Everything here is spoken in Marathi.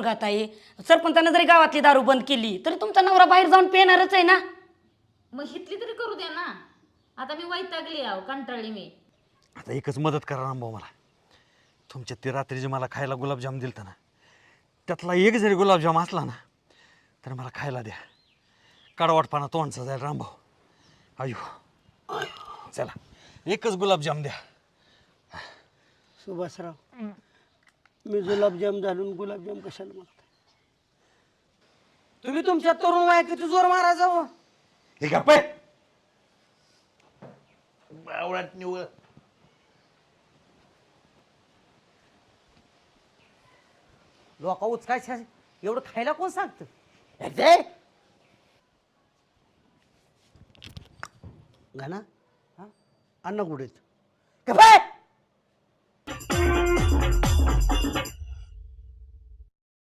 गाताय सरपंचाने जरी गावातली दारू बंद केली तरी तुमचा नवरा बाहेर जाऊन पिणारच आहे ना. मग हितली तरी करू द्या ना. आता मी वैतागली आहो, कंटाळली मी. आता एकच मदत करा रामभाऊ मला. तुमच्या ते रात्री जे मला खायला गुलाबजाम दिलता ना त्यातला एक जरी गुलाबजाम असला ना तर मला खायला द्या. कडवाटपणा तोंडचा जाईल रामभाऊ. अयो चला एकच गुलाबजाम द्या. सुभाषराव मी गुलाबजाम घालून गुलाबजाम कशाला मागताय? तुम्ही तुमच्या तरुण वयात किती जोर मारा जावं. हे का पाय आवडत निवळ लोक उचकायच्या एवढं खायला कोण सांगतं. घाना अन्न कुठेत? का बाय